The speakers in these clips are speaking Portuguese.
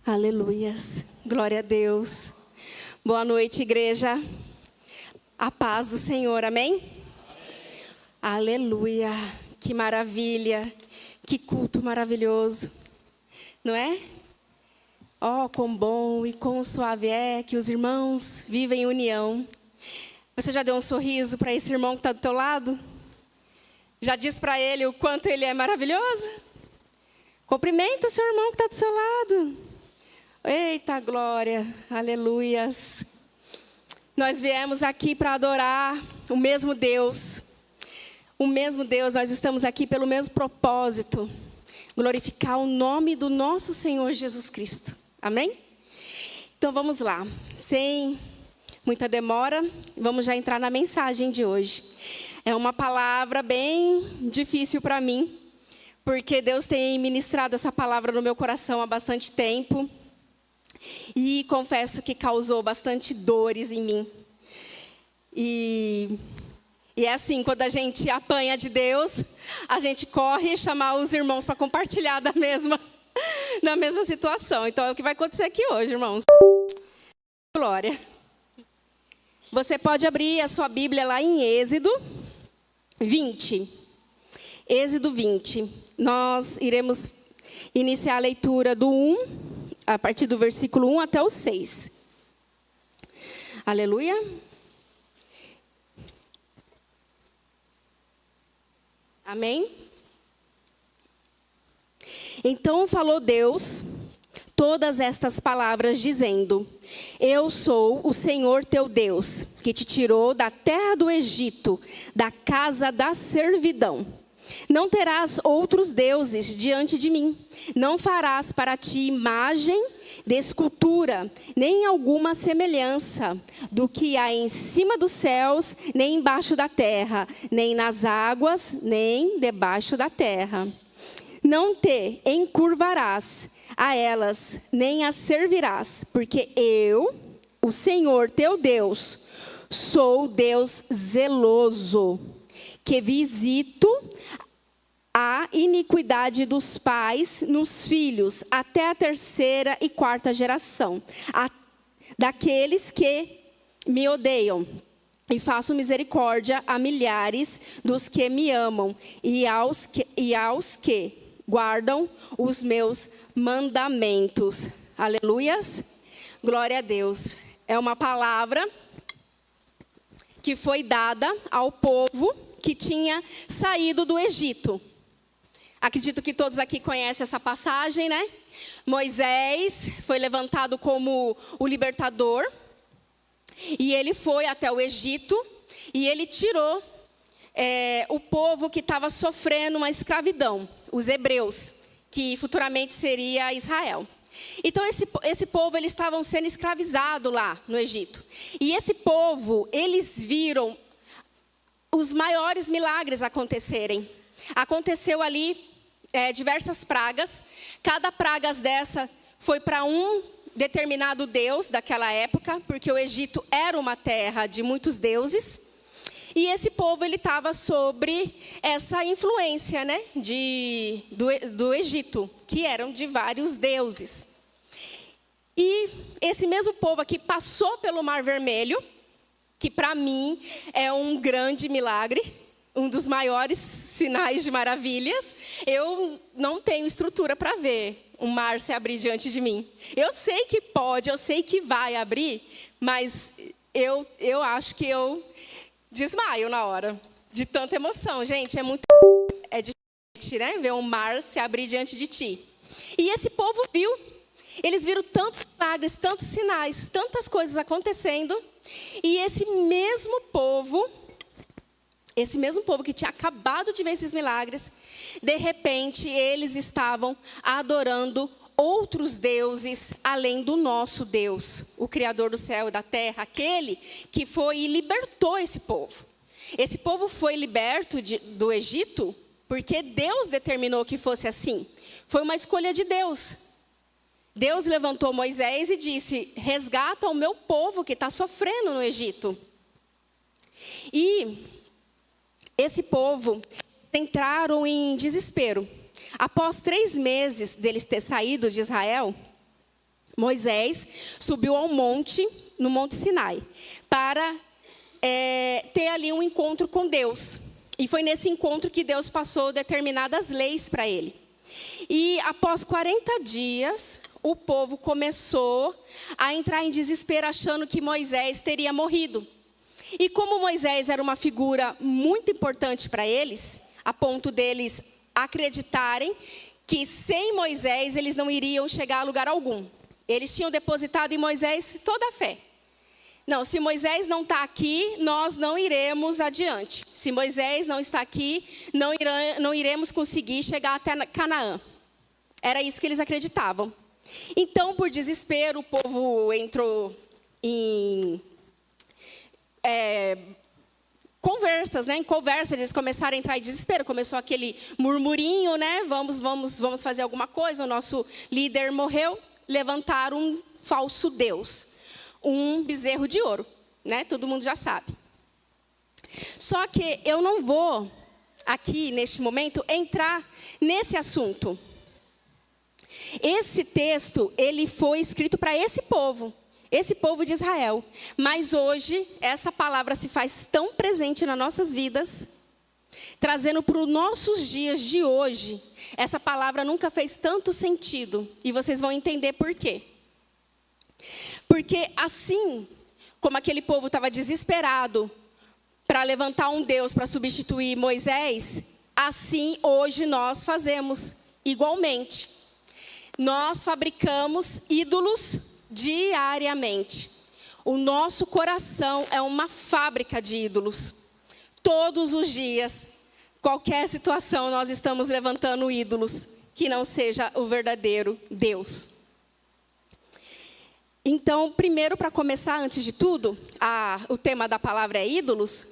Aleluias. Glória a Deus. Boa noite, igreja. A paz do Senhor, amém? Aleluia. Que maravilha. Que culto maravilhoso. Não é? Oh, quão bom e quão suave é que os irmãos vivem em união. Você já deu um sorriso para esse irmão que está do teu lado? Já disse para ele o quanto ele é maravilhoso? Cumprimenta o seu irmão que está do seu lado. Eita glória, aleluias. Nós viemos aqui para adorar o mesmo Deus. O mesmo Deus, nós estamos aqui pelo mesmo propósito. Glorificar o nome do nosso Senhor Jesus Cristo. Amém? Então vamos lá. Sem muita demora, vamos já entrar na mensagem de hoje. É uma palavra bem difícil para mim, porque Deus tem ministrado essa palavra no meu coração há bastante tempo. E confesso que causou bastante dores em mim. E é assim, quando a gente apanha de Deus, a gente corre chamar os irmãos para compartilhar da mesma situação. Então é o que vai acontecer aqui hoje, irmãos. Glória. Você pode abrir a sua Bíblia lá em Êxodo 20. Êxodo 20. Nós iremos iniciar a leitura do 1, a partir do versículo 1 até o 6. Aleluia. Amém? Então falou Deus todas estas palavras, dizendo: Eu sou o Senhor teu Deus, que te tirou da terra do Egito, da casa da servidão. Não terás outros deuses diante de mim. Não farás para ti imagem de escultura, nem alguma semelhança do que há em cima dos céus, nem embaixo da terra, nem nas águas, nem debaixo da terra. Não te encurvarás a elas, nem as servirás, porque eu, o Senhor teu Deus, sou Deus zeloso, que visito a iniquidade dos pais nos filhos, até a terceira e quarta geração, daqueles que me odeiam. E faço misericórdia a milhares dos que me amam, e aos que guardam os meus mandamentos. Aleluias. Glória a Deus. É uma palavra que foi dada ao povo que tinha saído do Egito. Acredito que todos aqui conhecem essa passagem, né? Moisés foi levantado como o libertador. E ele foi até o Egito. E ele tirou o povo que estava sofrendo uma escravidão. Os hebreus, que futuramente seria Israel. Então esse povo, eles estavam sendo escravizados lá no Egito. E esse povo, eles viram os maiores milagres acontecerem. Aconteceu ali diversas pragas. Cada praga dessa foi para um determinado deus daquela época, porque o Egito era uma terra de muitos deuses. E esse povo, ele estava sobre essa influência, né, do Egito, que eram de vários deuses. E esse mesmo povo aqui passou pelo Mar Vermelho, que para mim é um grande milagre, um dos maiores sinais de maravilhas. Eu não tenho estrutura para ver o mar se abrir diante de mim. Eu sei que pode, eu sei que vai abrir, mas eu acho que eu desmaio na hora, de tanta emoção. Gente, é diferente, né? Ver o mar se abrir diante de ti. E esse povo viu. Eles viram tantos milagres, tantos sinais, tantas coisas acontecendo. E esse mesmo povo que tinha acabado de ver esses milagres, de repente eles estavam adorando outros deuses além do nosso Deus, o Criador do céu e da terra, aquele que foi e libertou esse povo. Esse povo foi liberto do Egito porque Deus determinou que fosse assim. Foi uma escolha de Deus. Deus levantou Moisés e disse: resgata o meu povo que está sofrendo no Egito. E esse povo entraram em desespero. Após 3 meses deles ter saído de Israel, Moisés subiu ao monte, no Monte Sinai, para ter ali um encontro com Deus. E foi nesse encontro que Deus passou determinadas leis para ele. E após 40 dias, o povo começou a entrar em desespero, achando que Moisés teria morrido. E como Moisés era uma figura muito importante para eles, a ponto deles acreditarem que sem Moisés eles não iriam chegar a lugar algum. Eles tinham depositado em Moisés toda a fé. Não, se Moisés não está aqui, nós não iremos adiante. Se Moisés não está aqui, não iremos conseguir chegar até Canaã. Era isso que eles acreditavam. Então, por desespero, o povo entrou em conversas, né? Em conversa, eles começaram a entrar em desespero. Começou aquele murmurinho, né? Vamos fazer alguma coisa. O nosso líder morreu. Levantaram um falso Deus. Um bezerro de ouro, né? Todo mundo já sabe. Só que eu não vou, aqui, neste momento, entrar nesse assunto. Esse texto, ele foi escrito para esse povo de Israel. Mas hoje, essa palavra se faz tão presente nas nossas vidas, trazendo para os nossos dias de hoje, essa palavra nunca fez tanto sentido. E vocês vão entender por quê. Porque assim como aquele povo estava desesperado para levantar um Deus para substituir Moisés, assim hoje nós fazemos igualmente. Nós fabricamos ídolos diariamente. O nosso coração é uma fábrica de ídolos. Todos os dias, qualquer situação, nós estamos levantando ídolos que não seja o verdadeiro Deus. Então, primeiro, para começar, antes de tudo, o tema da palavra é ídolos.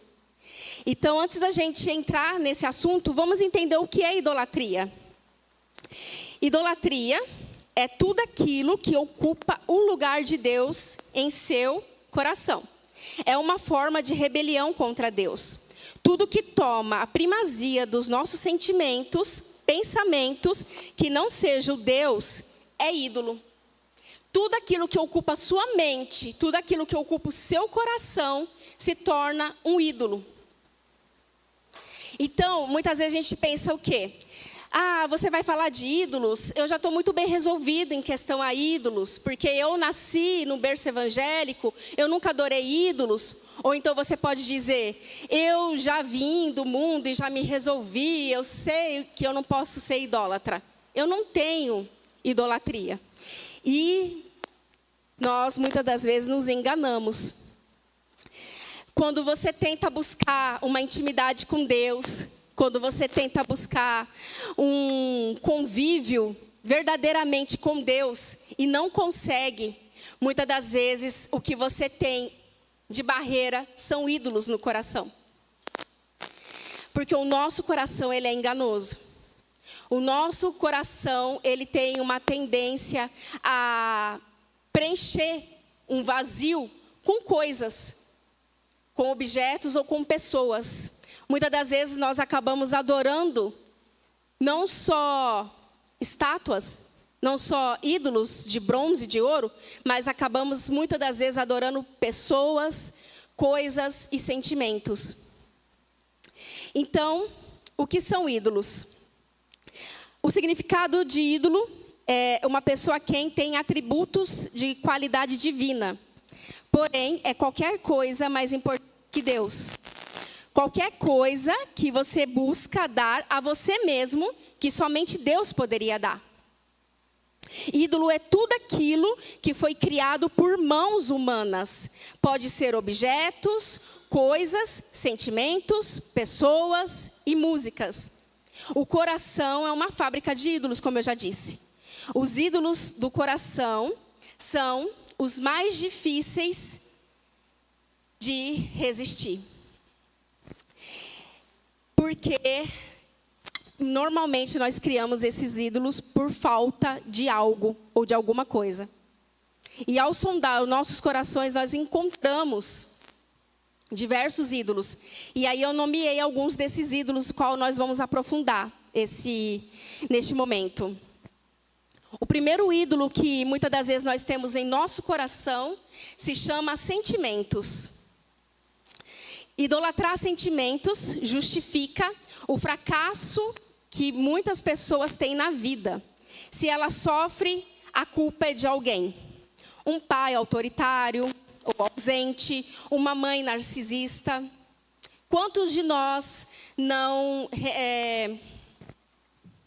Então, antes da gente entrar nesse assunto, vamos entender o que é idolatria. Idolatria é tudo aquilo que ocupa o lugar de Deus em seu coração. É uma forma de rebelião contra Deus. Tudo que toma a primazia dos nossos sentimentos, pensamentos, que não seja o Deus, é ídolo. Tudo aquilo que ocupa a sua mente, tudo aquilo que ocupa o seu coração, se torna um ídolo. Então, muitas vezes a gente pensa o quê? Você vai falar de ídolos? Eu já estou muito bem resolvido em questão a ídolos, porque eu nasci no berço evangélico, eu nunca adorei ídolos. Ou então você pode dizer, eu já vim do mundo e já me resolvi, eu sei que eu não posso ser idólatra. Eu não tenho idolatria. E nós, muitas das vezes, nos enganamos. Quando você tenta buscar uma intimidade com Deus, quando você tenta buscar um convívio verdadeiramente com Deus e não consegue, muitas das vezes, o que você tem de barreira são ídolos no coração. Porque o nosso coração, ele é enganoso. O nosso coração, ele tem uma tendência a preencher um vazio com coisas, com objetos ou com pessoas. Muitas das vezes nós acabamos adorando não só estátuas, não só ídolos de bronze e de ouro, mas acabamos muitas das vezes adorando pessoas, coisas e sentimentos. Então, o que são ídolos? O significado de ídolo é uma pessoa quem tem atributos de qualidade divina. Porém, é qualquer coisa mais importante que Deus. Qualquer coisa que você busca dar a você mesmo, que somente Deus poderia dar. Ídolo é tudo aquilo que foi criado por mãos humanas. Pode ser objetos, coisas, sentimentos, pessoas e músicas. O coração é uma fábrica de ídolos, como eu já disse. Os ídolos do coração são os mais difíceis de resistir. Porque normalmente nós criamos esses ídolos por falta de algo ou de alguma coisa. E ao sondar os nossos corações, nós encontramos diversos ídolos. E aí eu nomeei alguns desses ídolos, qual nós vamos aprofundar neste momento. O primeiro ídolo que muitas das vezes nós temos em nosso coração se chama sentimentos. Idolatrar sentimentos justifica o fracasso que muitas pessoas têm na vida. Se ela sofre, a culpa é de alguém. Um pai autoritário ou ausente, uma mãe narcisista. Quantos de nós não...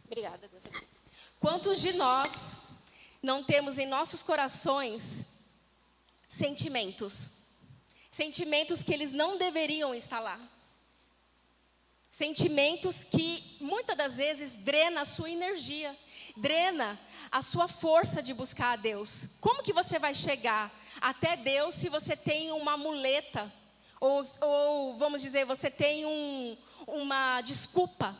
Obrigada, Deus. Quantos de nós não temos em nossos corações sentimentos? Sentimentos que eles não deveriam estar lá. Sentimentos que muitas das vezes drena a sua energia, drena a sua força de buscar a Deus. Como que você vai chegar até Deus se você tem uma muleta? Ou vamos dizer, você tem uma desculpa?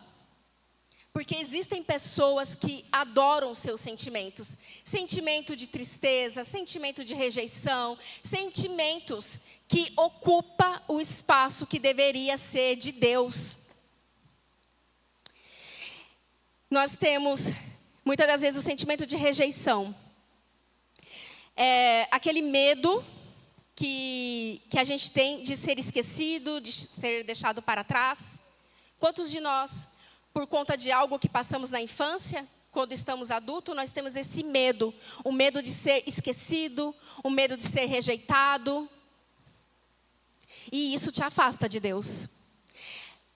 Porque existem pessoas que adoram seus sentimentos. Sentimento de tristeza, sentimento de rejeição, sentimentos que ocupam o espaço que deveria ser de Deus. Nós temos, muitas das vezes, o sentimento de rejeição. Aquele medo que a gente tem de ser esquecido, de ser deixado para trás. Quantos de nós, por conta de algo que passamos na infância, quando estamos adultos, nós temos esse medo. O medo de ser esquecido, o medo de ser rejeitado. E isso te afasta de Deus.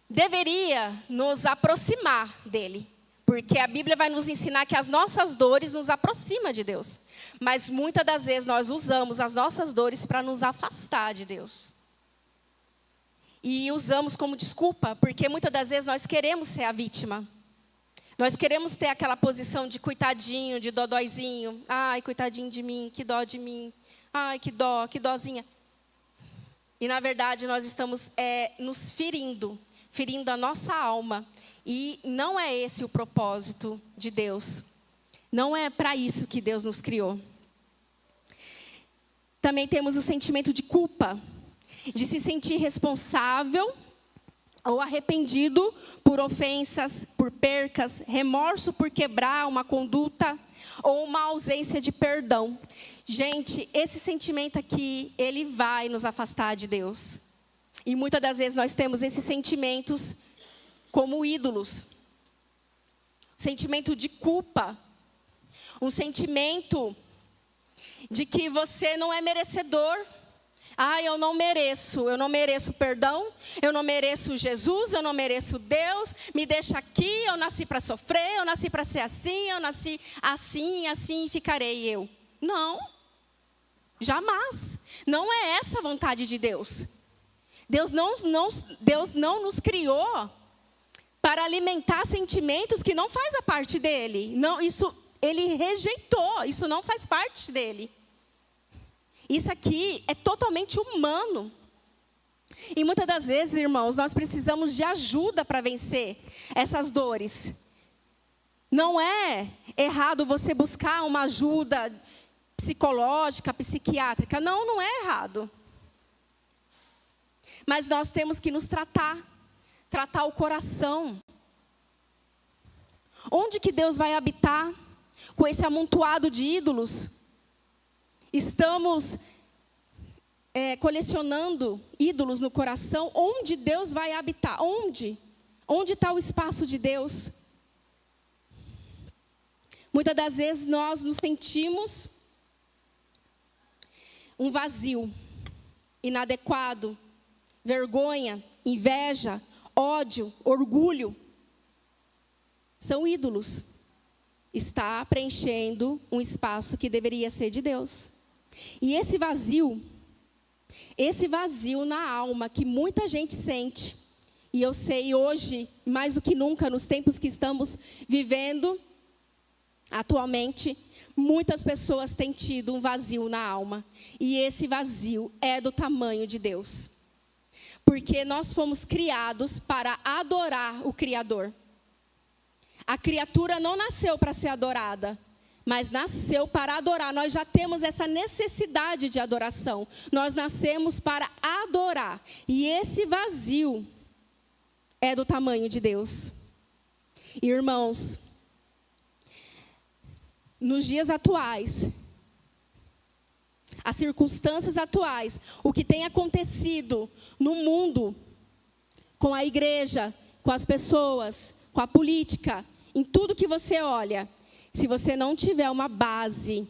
Deveria nos aproximar dele. Porque a Bíblia vai nos ensinar que as nossas dores nos aproximam de Deus. Mas muitas das vezes nós usamos as nossas dores para nos afastar de Deus. E usamos como desculpa, porque muitas das vezes nós queremos ser a vítima. Nós queremos ter aquela posição de coitadinho, de dodóizinho. Ai, coitadinho de mim, que dó de mim. Ai, que dó, que dózinha. E na verdade nós estamos nos ferindo a nossa alma. E não é esse o propósito de Deus. Não é para isso que Deus nos criou. Também temos o sentimento de culpa. De se sentir responsável ou arrependido por ofensas, por percas, remorso por quebrar uma conduta ou uma ausência de perdão. Gente, esse sentimento aqui, ele vai nos afastar de Deus. E muitas das vezes nós temos esses sentimentos como ídolos. Sentimento de culpa. Um sentimento de que você não é merecedor. Eu não mereço perdão, eu não mereço Jesus, eu não mereço Deus, me deixa aqui, eu nasci para sofrer, eu nasci para ser assim, eu nasci assim, assim ficarei eu. Não, jamais, não é essa a vontade de Deus. Deus não nos criou para alimentar sentimentos que não faz a parte dele. Não, isso ele rejeitou, isso não faz parte dele. Isso aqui é totalmente humano. E muitas das vezes, irmãos, nós precisamos de ajuda para vencer essas dores. Não é errado você buscar uma ajuda psicológica, psiquiátrica. Não, não é errado. Mas nós temos que nos tratar o coração. Onde que Deus vai habitar com esse amontoado de ídolos? Estamos colecionando ídolos no coração. Onde Deus vai habitar? Onde? Onde está o espaço de Deus? Muitas das vezes nós nos sentimos um vazio, inadequado, vergonha, inveja, ódio, orgulho. São ídolos. Está preenchendo um espaço que deveria ser de Deus. E esse vazio na alma que muita gente sente, e eu sei hoje, mais do que nunca, nos tempos que estamos vivendo atualmente, muitas pessoas têm tido um vazio na alma. E esse vazio é do tamanho de Deus. Porque nós fomos criados para adorar o Criador. A criatura não nasceu para ser adorada, mas nasceu para adorar. Nós já temos essa necessidade de adoração. Nós nascemos para adorar. E esse vazio é do tamanho de Deus. Irmãos, nos dias atuais, as circunstâncias atuais, o que tem acontecido no mundo, com a igreja, com as pessoas, com a política, em tudo que você olha, se você não tiver uma base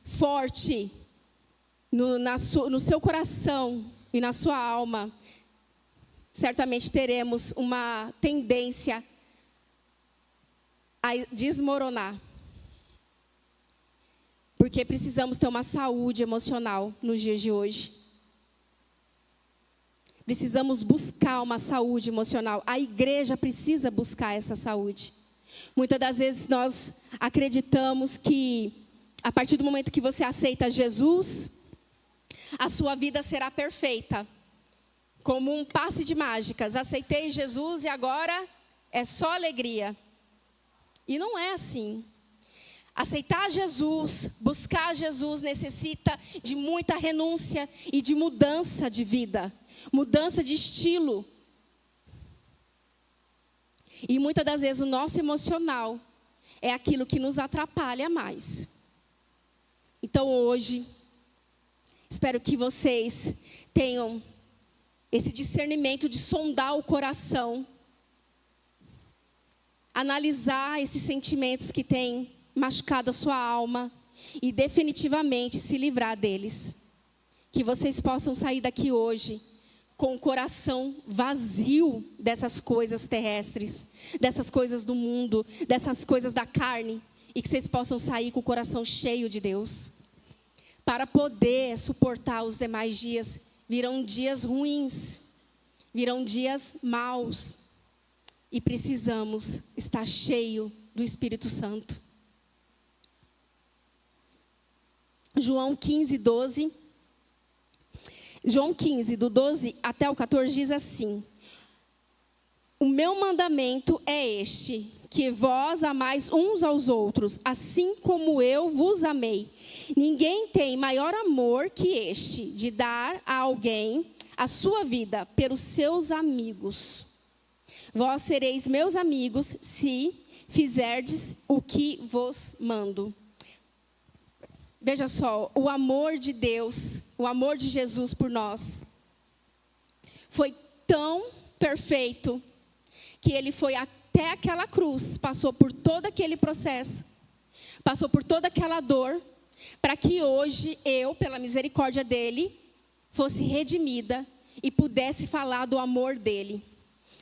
forte no seu coração e na sua alma, certamente teremos uma tendência a desmoronar. Porque precisamos ter uma saúde emocional nos dias de hoje. Precisamos buscar uma saúde emocional. A igreja precisa buscar essa saúde. Muitas das vezes nós acreditamos que a partir do momento que você aceita Jesus, a sua vida será perfeita. Como um passe de mágicas. Aceitei Jesus e agora é só alegria. E não é assim. Aceitar Jesus, buscar Jesus necessita de muita renúncia e de mudança de vida, mudança de estilo. E muitas das vezes o nosso emocional é aquilo que nos atrapalha mais. Então hoje, espero que vocês tenham esse discernimento de sondar o coração, analisar esses sentimentos que têm machucado a sua alma e definitivamente se livrar deles. Que vocês possam sair daqui hoje com o coração vazio dessas coisas terrestres, dessas coisas do mundo, dessas coisas da carne, e que vocês possam sair com o coração cheio de Deus, para poder suportar os demais dias. Virão dias ruins, virão dias maus, e precisamos estar cheio do Espírito Santo. João 15, 12. João 15, do 12 até o 14, diz assim: o meu mandamento é este, que vós amais uns aos outros, assim como eu vos amei. Ninguém tem maior amor que este, de dar a alguém a sua vida pelos seus amigos. Vós sereis meus amigos se fizerdes o que vos mando. Veja só, o amor de Deus, o amor de Jesus por nós, foi tão perfeito, que ele foi até aquela cruz, passou por todo aquele processo, passou por toda aquela dor, para que hoje eu, pela misericórdia dele, fosse redimida e pudesse falar do amor dele.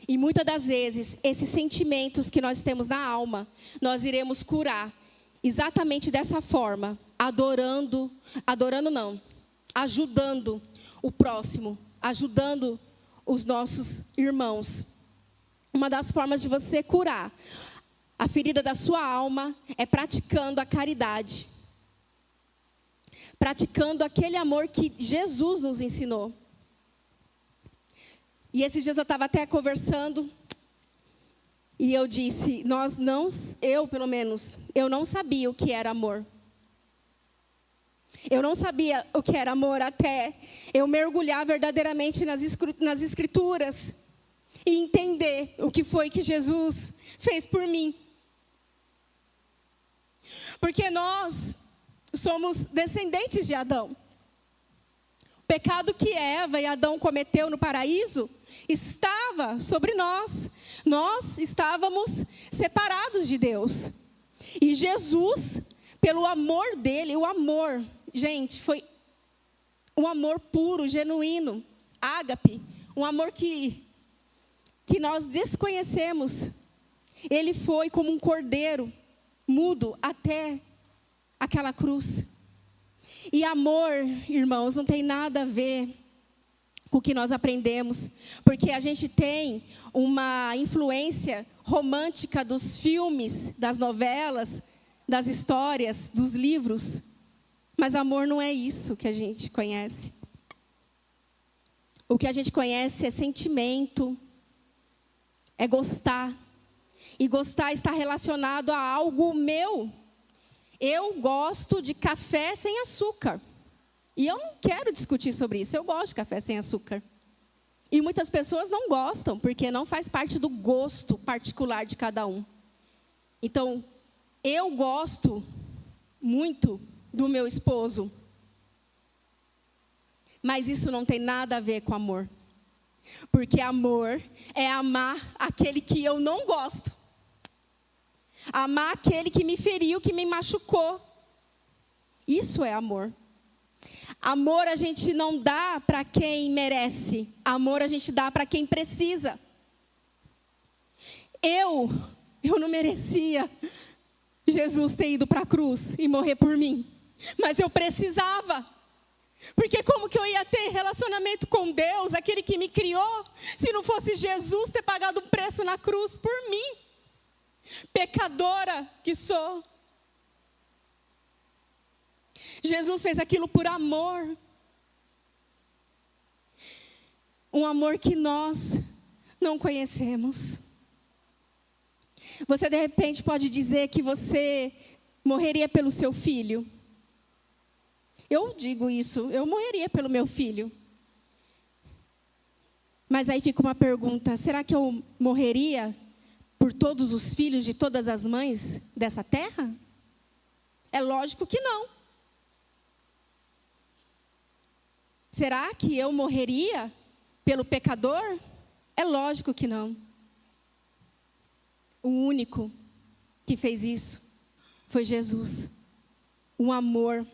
E muitas das vezes, esses sentimentos que nós temos na alma, nós iremos curar exatamente dessa forma, ajudando o próximo, ajudando os nossos irmãos. Uma das formas de você curar a ferida da sua alma é praticando a caridade. Praticando aquele amor que Jesus nos ensinou. E esses dias eu estava até conversando e eu disse, eu pelo menos, eu não sabia o que era amor. Eu não sabia o que era amor até eu mergulhar verdadeiramente nas escrituras e entender o que foi que Jesus fez por mim. Porque nós somos descendentes de Adão. O pecado que Eva e Adão cometeu no paraíso estava sobre nós. Nós estávamos separados de Deus. E Jesus, pelo amor dele, o amor, gente, foi um amor puro, genuíno, ágape, um amor que nós desconhecemos. Ele foi como um cordeiro mudo até aquela cruz. E amor, irmãos, não tem nada a ver com o que nós aprendemos, porque a gente tem uma influência romântica dos filmes, das novelas, das histórias, dos livros, mas amor não é isso que a gente conhece. O que a gente conhece é sentimento, é gostar. E gostar está relacionado a algo meu. Eu gosto de café sem açúcar. E eu não quero discutir sobre isso. Eu gosto de café sem açúcar. E muitas pessoas não gostam, porque não faz parte do gosto particular de cada um. Então, eu gosto muito do meu esposo, mas isso não tem nada a ver com amor. Porque amor é amar aquele que eu não gosto. Amar aquele que me feriu, que me machucou. Isso é amor. Amor a gente não dá para quem merece. Amor a gente dá para quem precisa. Eu não merecia Jesus ter ido para a cruz e morrer por mim. Mas eu precisava. Porque como que eu ia ter relacionamento com Deus, aquele que me criou, se não fosse Jesus ter pagado um preço na cruz por mim? Pecadora que sou. Jesus fez aquilo por amor. Um amor que nós não conhecemos. Você de repente pode dizer que você morreria pelo seu filho. Eu digo isso, eu morreria pelo meu filho. Mas aí fica uma pergunta, será que eu morreria por todos os filhos de todas as mães dessa terra? É lógico que não. Será que eu morreria pelo pecador? É lógico que não. O único que fez isso foi Jesus. Um amor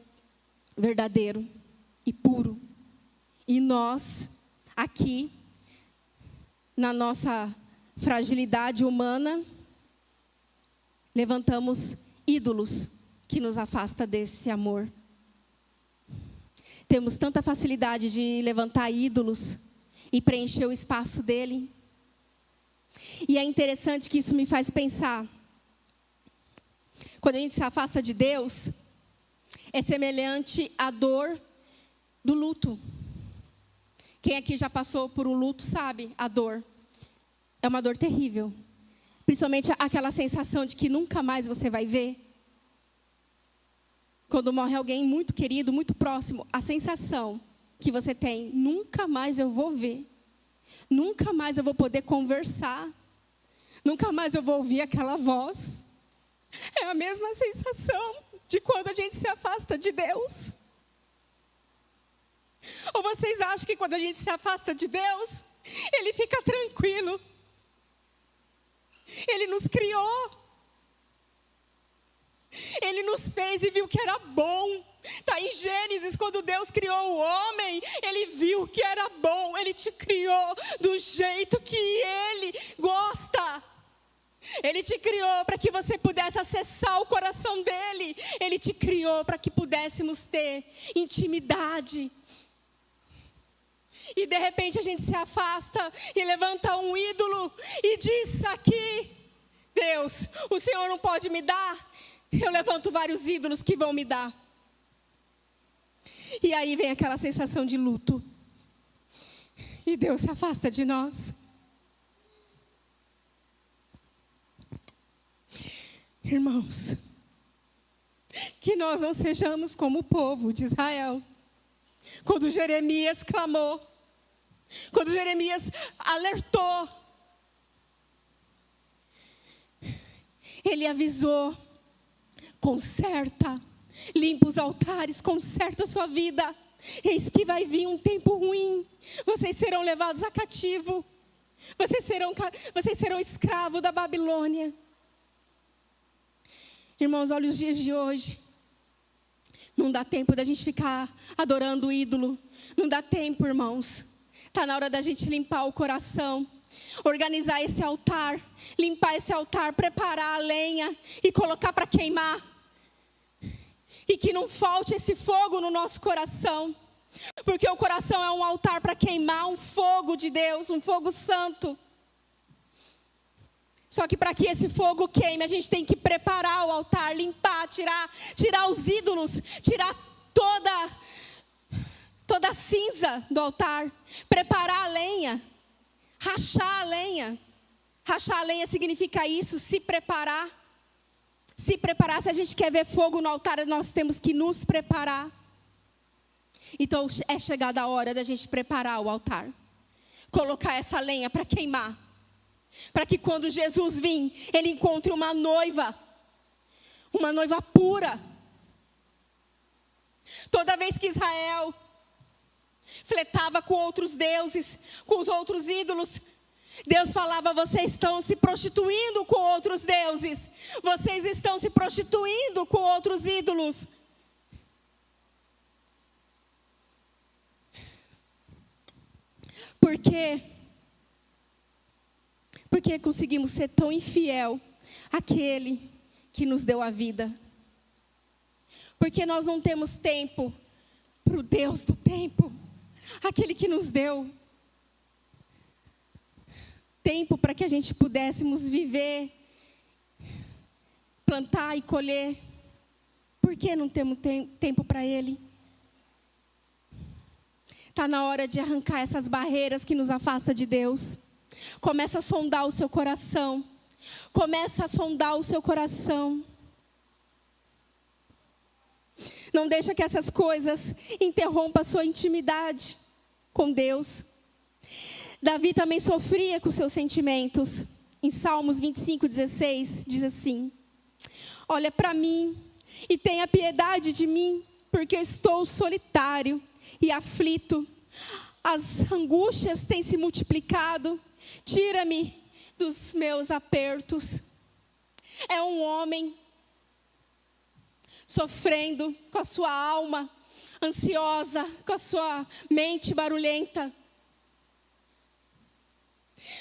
verdadeiro e puro. E nós, aqui, na nossa fragilidade humana, levantamos ídolos que nos afastam desse amor. Temos tanta facilidade de levantar ídolos e preencher o espaço dele. E é interessante que isso me faz pensar. Quando a gente se afasta de Deus, é semelhante à dor do luto. Quem aqui já passou por um luto sabe a dor. É uma dor terrível. Principalmente aquela sensação de que nunca mais você vai ver. Quando morre alguém muito querido, muito próximo, a sensação que você tem, nunca mais eu vou ver. Nunca mais eu vou poder conversar. Nunca mais eu vou ouvir aquela voz. É a mesma sensação de quando a gente se afasta de Deus. Ou vocês acham que quando a gente se afasta de Deus, Ele fica tranquilo? Ele nos criou. Ele nos fez e viu que era bom. Está em Gênesis, quando Deus criou o homem, Ele viu que era bom. Ele te criou do jeito que Ele gosta. Ele te criou para que você pudesse acessar o coração dEle. Ele te criou para que pudéssemos ter intimidade. E de repente a gente se afasta e levanta um ídolo e diz aqui: Deus, o Senhor não pode me dar? Eu levanto vários ídolos que vão me dar. E aí vem aquela sensação de luto. E Deus se afasta de nós. Irmãos, que nós não sejamos como o povo de Israel. Quando Jeremias clamou, quando Jeremias alertou, ele avisou: conserta, limpa os altares, conserta a sua vida. Eis que vai vir um tempo ruim. Vocês serão levados a cativo. Vocês serão escravos da Babilônia. Irmãos, olha os dias de hoje. Não dá tempo da gente ficar adorando o ídolo. Não dá tempo, irmãos. Está na hora da gente limpar o coração. Organizar esse altar. Limpar esse altar. Preparar a lenha. E colocar para queimar. E que não falte esse fogo no nosso coração. Porque o coração é um altar para queimar um fogo de Deus. Um fogo santo. Só que para que esse fogo queime, a gente tem que preparar o altar, limpar, tirar os ídolos, tirar toda a cinza do altar, preparar a lenha, rachar a lenha. Rachar a lenha significa isso, se preparar. Se preparar, se a gente quer ver fogo no altar, nós temos que nos preparar. Então é chegada a hora da gente preparar o altar. Colocar essa lenha para queimar. para que quando Jesus vir, ele encontre uma noiva pura. Toda vez que Israel flertava com outros deuses, com os outros ídolos, Deus falava: vocês estão se prostituindo com outros deuses, vocês estão se prostituindo com outros ídolos. Por quê? Porque conseguimos ser tão infiel àquele que nos deu a vida. Porque nós não temos tempo para o Deus do tempo, aquele que nos deu tempo para que a gente pudéssemos viver, plantar e colher. Por que não temos tempo para Ele? Está na hora de arrancar essas barreiras que nos afastam de Deus. Começa a sondar o seu coração. Começa a sondar o seu coração. Não deixa que essas coisas interrompam a sua intimidade com Deus. Davi também sofria com seus sentimentos. Em Salmos 25:16 diz assim: olha para mim e tenha piedade de mim, porque estou solitário e aflito. As angústias têm se multiplicado. Tira-me dos meus apertos. É um homem sofrendo com a sua alma ansiosa, com a sua mente barulhenta.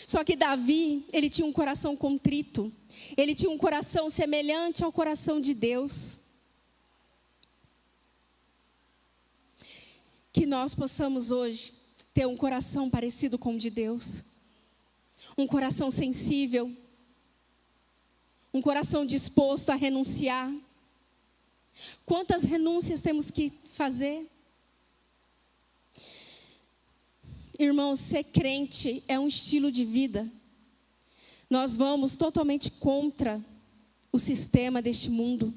Só que Davi, ele tinha um coração contrito. Ele tinha um coração semelhante ao coração de Deus. Que nós possamos hoje ter um coração parecido com o de Deus. Um coração sensível. Um coração disposto a renunciar. Quantas renúncias temos que fazer? Irmãos, ser crente é um estilo de vida. Nós vamos totalmente contra o sistema deste mundo.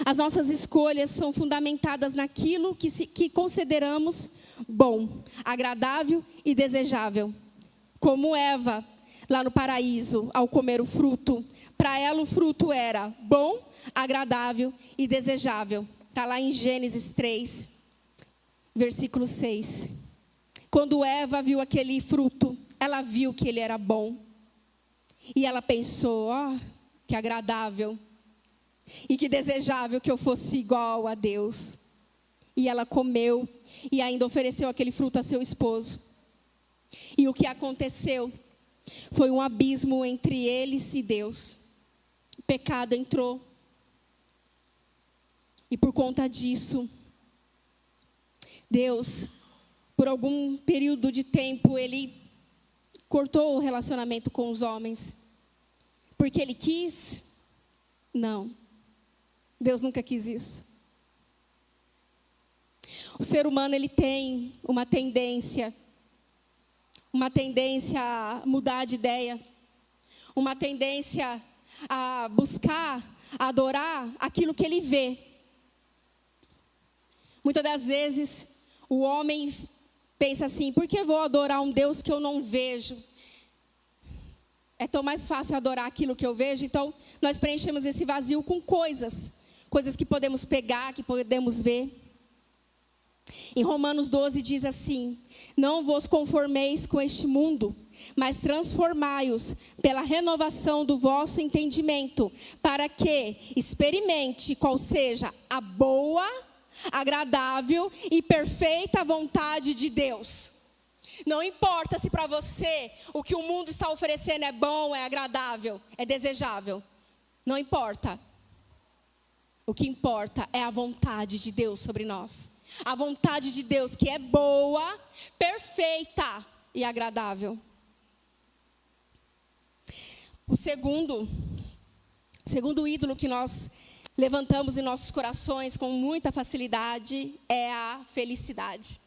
As nossas escolhas são fundamentadas naquilo que consideramos bom, agradável e desejável. Como Eva, lá no paraíso, ao comer o fruto, para ela o fruto era bom, agradável e desejável. Está lá em Gênesis 3, versículo 6. Quando Eva viu aquele fruto, ela viu que ele era bom. E ela pensou: que agradável. E que desejável que eu fosse igual a Deus. E ela comeu e ainda ofereceu aquele fruto a seu esposo. E o que aconteceu foi um abismo entre eles e Deus. O pecado entrou. E por conta disso, Deus, por algum período de tempo, Ele cortou o relacionamento com os homens. Porque Ele quis? Não. Deus nunca quis isso. O ser humano, ele tem uma tendência a mudar de ideia, uma tendência a buscar, a adorar aquilo que ele vê. Muitas das vezes, o homem pensa assim: por que vou adorar um Deus que eu não vejo? É tão mais fácil adorar aquilo que eu vejo. Então, nós preenchemos esse vazio com coisas que podemos pegar, que podemos ver. Em Romanos 12 diz assim: não vos conformeis com este mundo, mas transformai-os pela renovação do vosso entendimento, para que experimente qual seja a boa, agradável e perfeita vontade de Deus. Não importa se para você o que o mundo está oferecendo é bom, é agradável, é desejável. Não importa. O que importa é a vontade de Deus sobre nós. A vontade de Deus que é boa, perfeita e agradável. O segundo ídolo que nós levantamos em nossos corações com muita facilidade é a felicidade.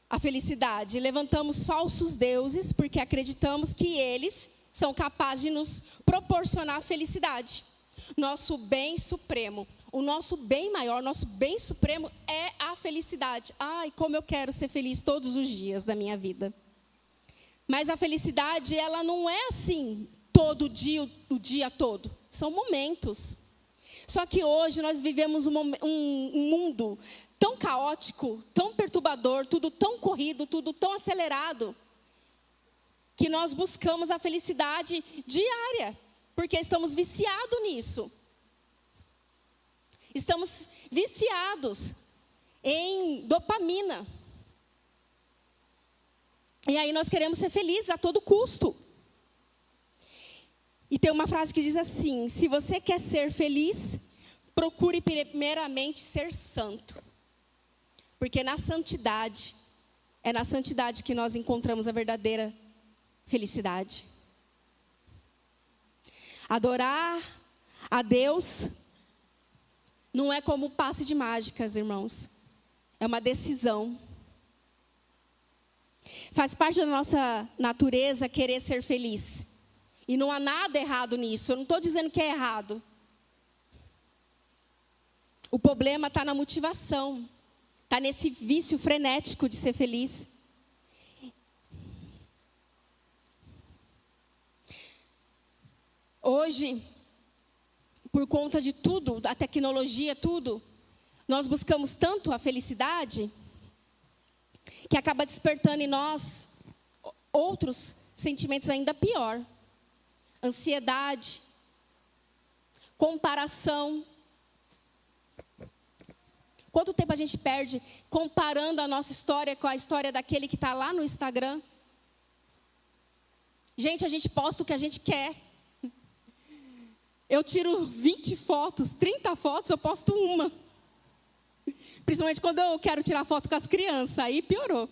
A felicidade. Levantamos falsos deuses porque acreditamos que eles são capazes de nos proporcionar felicidade. Nosso bem supremo, o nosso bem maior, nosso bem supremo é a felicidade. Ai, como eu quero ser feliz todos os dias da minha vida. Mas a felicidade, ela não é assim, todo dia, o dia todo. São momentos. Só que hoje nós vivemos um mundo tão caótico, tão perturbador, tudo tão corrido, tudo tão acelerado, que nós buscamos a felicidade diária, porque estamos viciados nisso. Estamos viciados em dopamina. E aí nós queremos ser felizes a todo custo. E tem uma frase que diz assim: se você quer ser feliz, procure primeiramente ser santo. Porque na santidade, é na santidade que nós encontramos a verdadeira felicidade. Adorar a Deus não é como passe de mágicas, irmãos. É uma decisão. Faz parte da nossa natureza querer ser feliz. E não há nada errado nisso. Eu não estou dizendo que é errado. O problema está na motivação. Está nesse vício frenético de ser feliz. Hoje, por conta de tudo, da tecnologia, tudo, nós buscamos tanto a felicidade que acaba despertando em nós outros sentimentos ainda pior. Ansiedade, comparação. Quanto tempo a gente perde comparando a nossa história com a história daquele que está lá no Instagram? Gente, a gente posta o que a gente quer. Eu tiro 20 fotos, 30 fotos, eu posto uma. Principalmente quando eu quero tirar foto com as crianças, aí piorou.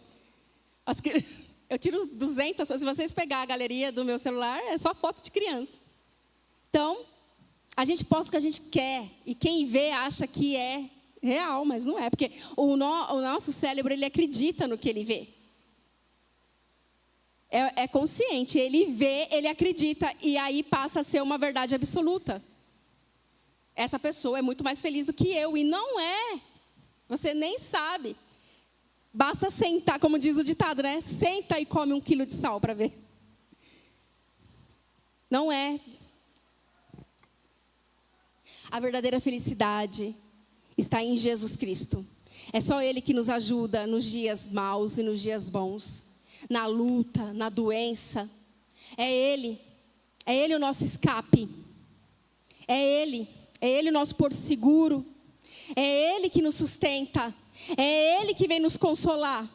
Eu tiro 200, se vocês pegar a galeria do meu celular, é só foto de criança. Então, a gente posta o que a gente quer, e quem vê acha que é real, mas não é, porque o nosso cérebro, ele acredita no que ele vê. É consciente, ele vê, ele acredita, e aí passa a ser uma verdade absoluta. Essa pessoa é muito mais feliz do que eu, e não é. Você nem sabe. Basta sentar, como diz o ditado, né? Senta e come 1 quilo de sal para ver. Não é. A verdadeira felicidade está em Jesus Cristo. É só Ele que nos ajuda nos dias maus e nos dias bons. Na luta, na doença. É Ele o nosso escape. É Ele o nosso porto seguro. É Ele que nos sustenta. É Ele que vem nos consolar.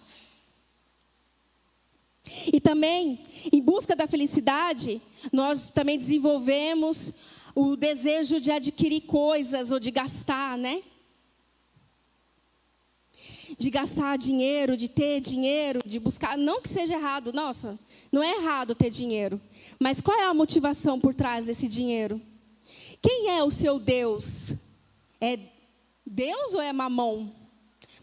E também, em busca da felicidade, nós também desenvolvemos o desejo de adquirir coisas ou de gastar, né? De gastar dinheiro, de ter dinheiro, de buscar. Não que seja errado, nossa, não é errado ter dinheiro. Mas qual é a motivação por trás desse dinheiro? Quem é o seu Deus? É Deus ou é Mamon?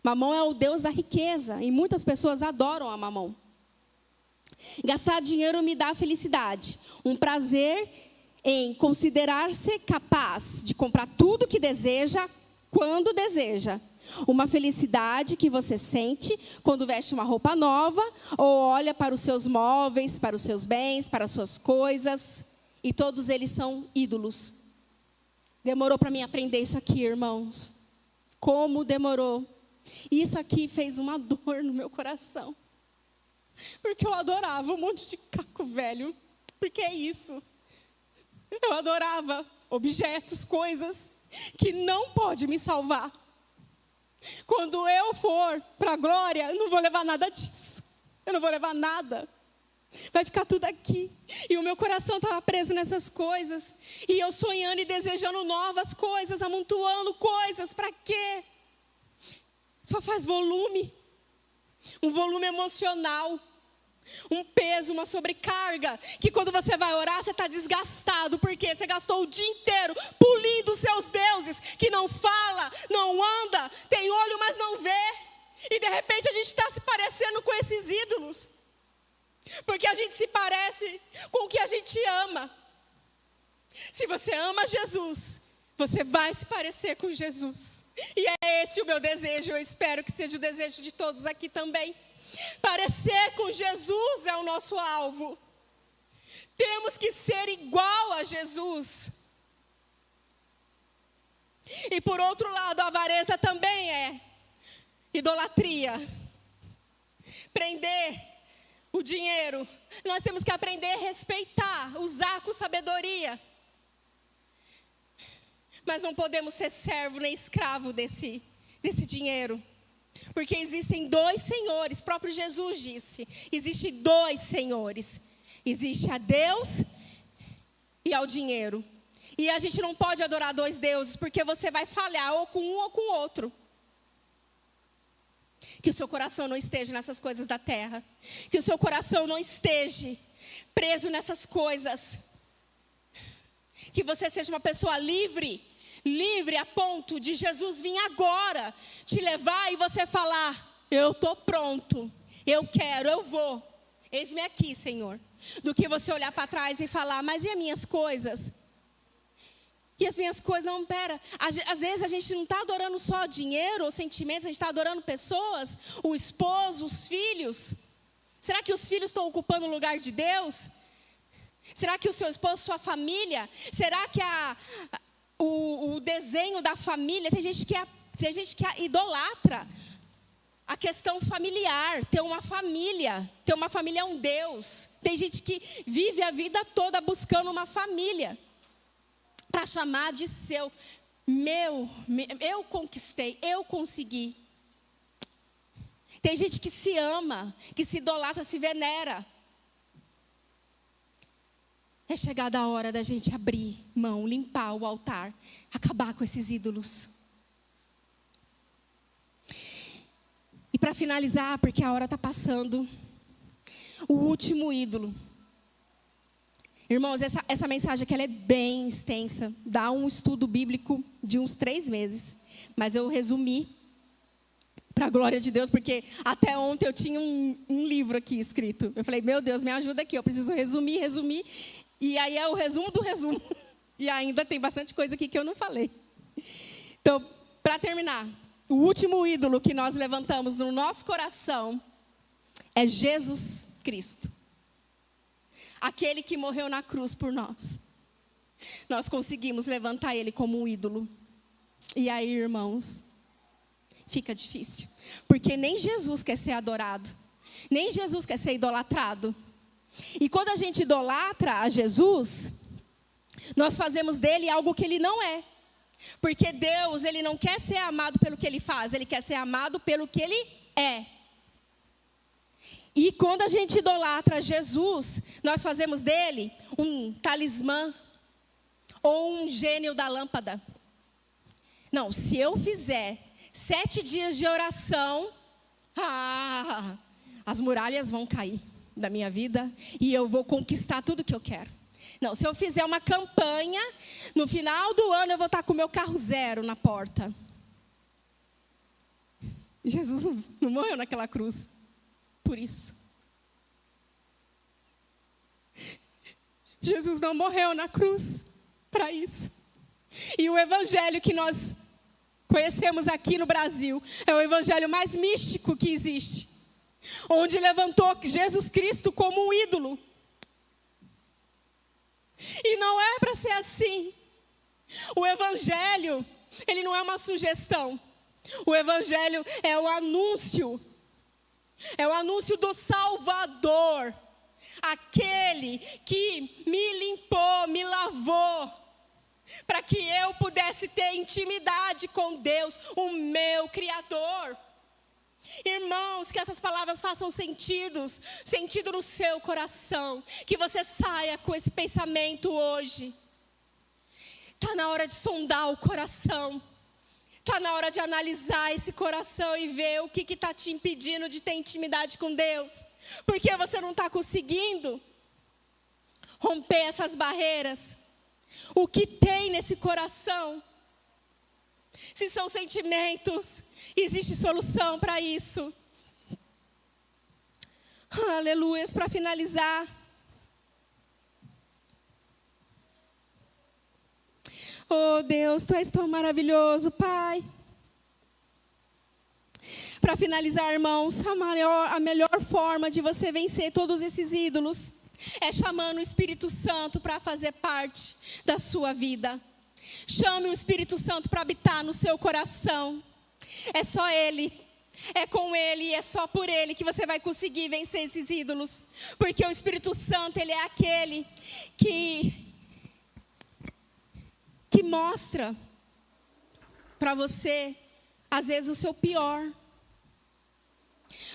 Mamon é o Deus da riqueza. E muitas pessoas adoram a Mamon. Gastar dinheiro me dá felicidade. Um prazer em considerar-se capaz de comprar tudo que deseja, quando deseja. Uma felicidade que você sente quando veste uma roupa nova ou olha para os seus móveis, para os seus bens, para as suas coisas. E todos eles são ídolos. Demorou para mim aprender isso aqui, irmãos. Como demorou. Isso aqui fez uma dor no meu coração. Porque eu adorava um monte de caco velho. Porque é isso. Eu adorava objetos, coisas que não pode me salvar. Quando eu for para a glória, eu não vou levar nada disso. Eu não vou levar nada. Vai ficar tudo aqui. E o meu coração estava preso nessas coisas. E eu sonhando e desejando novas coisas, amontoando coisas. Para quê? Só faz volume. Um volume emocional. Um peso, uma sobrecarga. Que quando você vai orar, você está desgastado. Porque você gastou o dia inteiro polindo os seus deuses. Que não fala, não anda, tem olho, mas não vê. E de repente a gente está se parecendo com esses ídolos. Porque a gente se parece com o que a gente ama. Se você ama Jesus, você vai se parecer com Jesus. E é esse o meu desejo, eu espero que seja o desejo de todos aqui também. Parecer com Jesus é o nosso alvo. Temos que ser igual a Jesus. E por outro lado, a avareza também é idolatria. Prender o dinheiro. Nós temos que aprender a respeitar, usar com sabedoria. Mas não podemos ser servo nem escravo desse dinheiro. Porque existem dois senhores, próprio Jesus disse. Existem dois senhores. Existe a Deus e ao dinheiro. E a gente não pode adorar dois deuses, porque você vai falhar ou com um ou com o outro. Que o seu coração não esteja nessas coisas da terra. Que o seu coração não esteja preso nessas coisas. Que você seja uma pessoa livre. Livre a ponto de Jesus vir agora te levar e você falar: eu estou pronto, eu quero, eu vou. Eis-me aqui, Senhor. Do que você olhar para trás e falar: mas e as minhas coisas? E as minhas coisas, não, pera. Às vezes a gente não está adorando só dinheiro ou sentimentos, a gente está adorando pessoas, o esposo, os filhos. Será que os filhos estão ocupando o lugar de Deus? Será que o seu esposo, sua família? Será que o desenho da família, tem gente que idolatra a questão familiar, ter uma família é um Deus. Tem gente que vive a vida toda buscando uma família, para chamar de seu, eu conquistei, eu consegui. Tem gente que se ama, que se idolatra, se venera. É chegada a hora da gente abrir mão, limpar o altar, acabar com esses ídolos. E para finalizar, porque a hora está passando, o último ídolo. Irmãos, essa mensagem aqui ela é bem extensa, dá um estudo bíblico de uns 3 meses, mas eu resumi para a glória de Deus, porque até ontem eu tinha um livro aqui escrito. Eu falei: meu Deus, me ajuda aqui, eu preciso resumir, e aí é o resumo do resumo. E ainda tem bastante coisa aqui que eu não falei. Então, para terminar, o último ídolo que nós levantamos no nosso coração é Jesus Cristo. Aquele que morreu na cruz por nós. Nós conseguimos levantar ele como um ídolo. E aí, irmãos, fica difícil. Porque nem Jesus quer ser adorado. Nem Jesus quer ser idolatrado. E quando a gente idolatra a Jesus, nós fazemos dele algo que ele não é. Porque Deus, ele não quer ser amado pelo que ele faz. Ele quer ser amado pelo que ele é. E quando a gente idolatra Jesus, nós fazemos dele um talismã ou um gênio da lâmpada. Não, se eu fizer 7 dias de oração, as muralhas vão cair da minha vida e eu vou conquistar tudo que eu quero. Não, se eu fizer uma campanha, no final do ano eu vou estar com o meu carro 0 na porta. Jesus não morreu naquela cruz por isso. Jesus não morreu na cruz para isso. E o evangelho que nós conhecemos aqui no Brasil é o evangelho mais místico que existe, onde levantou Jesus Cristo como um ídolo. E não é para ser assim. O evangelho, ele não é uma sugestão. O evangelho é o anúncio. É o anúncio do Salvador. Aquele que me limpou, me lavou, para que eu pudesse ter intimidade com Deus, o meu Criador. Irmãos, que essas palavras façam sentido no seu coração. Que você saia com esse pensamento hoje. Está na hora de sondar o coração. Está na hora de analisar esse coração e ver o que está te impedindo de ter intimidade com Deus. Por que você não está conseguindo romper essas barreiras? O que tem nesse coração? Se são sentimentos, existe solução para isso. Aleluia. Para finalizar, Oh Deus, Tu és tão maravilhoso, Pai. Para finalizar, irmãos, a melhor forma de você vencer todos esses ídolos é chamando o Espírito Santo para fazer parte da sua vida. Chame o Espírito Santo para habitar no seu coração. É só Ele, é com Ele e é só por Ele que você vai conseguir vencer esses ídolos. Porque o Espírito Santo, Ele é aquele que mostra para você, às vezes, o seu pior.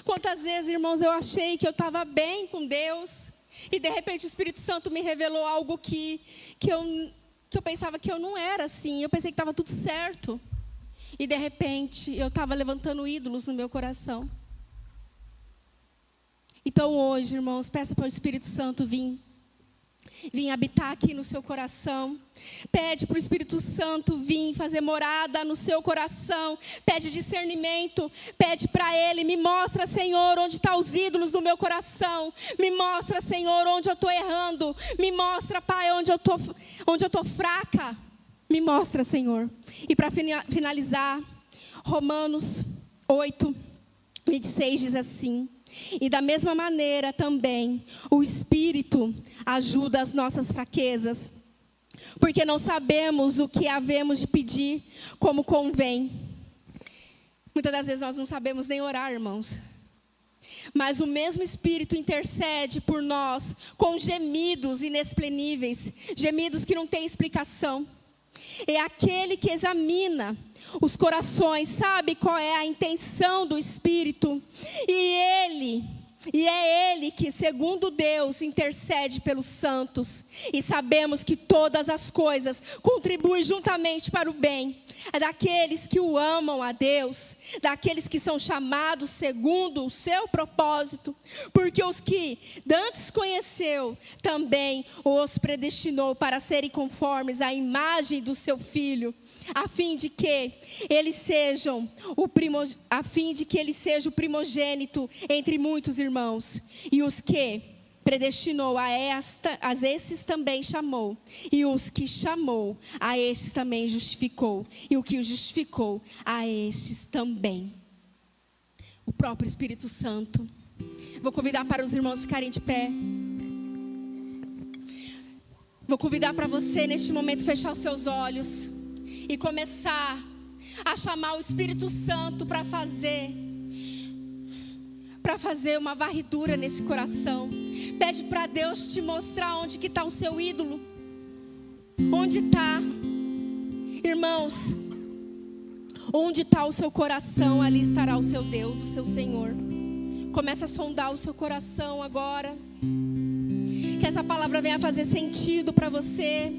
Quantas vezes, irmãos, eu achei que eu estava bem com Deus e de repente o Espírito Santo me revelou algo que eu pensava que eu não era assim. Eu pensei que estava tudo certo. E de repente eu estava levantando ídolos no meu coração. Então hoje, irmãos, peça para o Espírito Santo vir habitar aqui no seu coração. Pede para o Espírito Santo vir fazer morada no seu coração. Pede discernimento. Pede para Ele, me mostra, Senhor, onde estão os ídolos do meu coração. Me mostra, Senhor, onde eu estou errando. Me mostra, Pai, onde eu estou fraca. Me mostra, Senhor. E para finalizar, Romanos 8, 26 diz assim: e da mesma maneira também o Espírito ajuda as nossas fraquezas, porque não sabemos o que havemos de pedir como convém. Muitas das vezes nós não sabemos nem orar, irmãos. Mas o mesmo Espírito intercede por nós com gemidos inexprimíveis, gemidos que não têm explicação. É aquele que examina os corações, sabe qual é a intenção do Espírito. E é Ele que, segundo Deus, intercede pelos santos. E sabemos que todas as coisas contribuem juntamente para o bem. É daqueles que o amam a Deus, daqueles que são chamados segundo o seu propósito. Porque os que dantes conheceu, também os predestinou para serem conformes à imagem do seu Filho, a fim de que ele seja o primogênito entre muitos irmãos. E os que predestinou a esses também chamou. E os que chamou, a estes também justificou. E o que os justificou, a estes também. O próprio Espírito Santo. Vou convidar para os irmãos ficarem de pé. Vou convidar para você neste momento fechar os seus olhos e começar a chamar o Espírito Santo para fazer uma varredura nesse coração. Pede para Deus te mostrar onde que está o seu ídolo. Onde está? Irmãos, onde está o seu coração, ali estará o seu Deus, o seu Senhor. Começa a sondar o seu coração agora. Que essa palavra venha fazer sentido para você.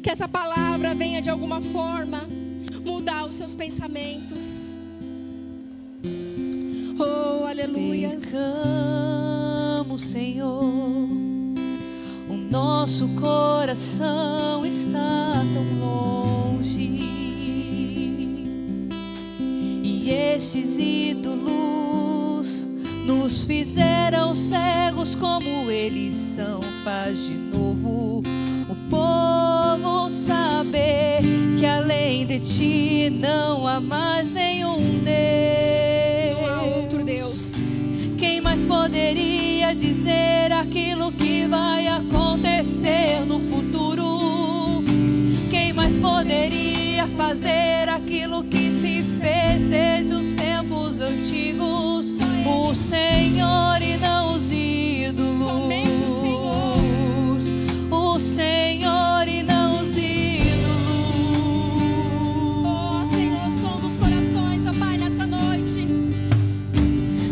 Que essa palavra venha de alguma forma mudar os seus pensamentos. Oh, aleluias. Pecamos, Senhor, o nosso coração está tão longe, e estes ídolos nos fizeram cegos como eles são. Faz de novo o povo saber que além de ti não há mais nenhum Deus. Não há outro Deus. Quem mais poderia dizer aquilo que vai acontecer no futuro? Quem mais poderia fazer aquilo que se fez desde os tempos antigos? O Senhor e não os ídolos. Somente o Senhor. O Senhor e não os ídolos. Oh, Senhor, som dos corações, ó Pai, nessa noite.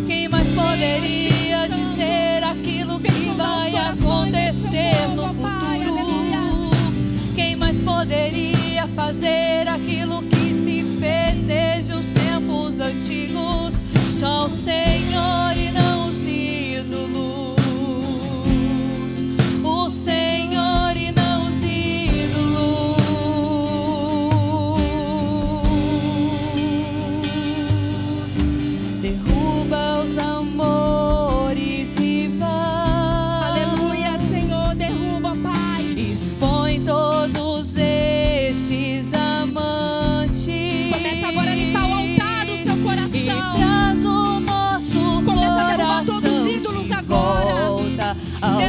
Quem mais poderia dizer aquilo que vai acontecer no futuro? Quem mais poderia fazer aquilo que se fez desde os tempos antigos? Só o Senhor e não os ídolos. O Senhor e não os ídolos. Derruba os amores rivais. Aleluia, Senhor, derruba, Pai. Expõe todos estes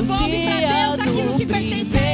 Devolve para Deus aquilo que pertence a